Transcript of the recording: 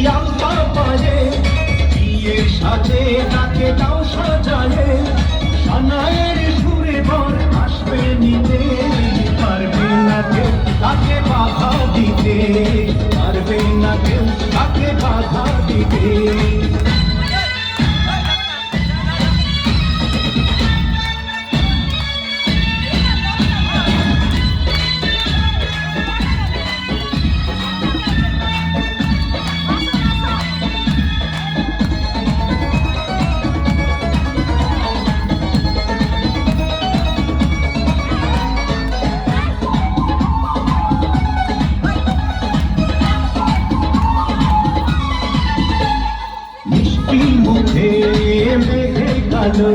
আলতা পায়ে বিয়ের সাজে তাকে দাও সাজায়ে সানায়ের সুরে বর আসবে নিতে পারবে না কেউ তাকে বাধা দিতে পারবে না কেউ তাকে বাধা দিতে মুখে মেঘে কালো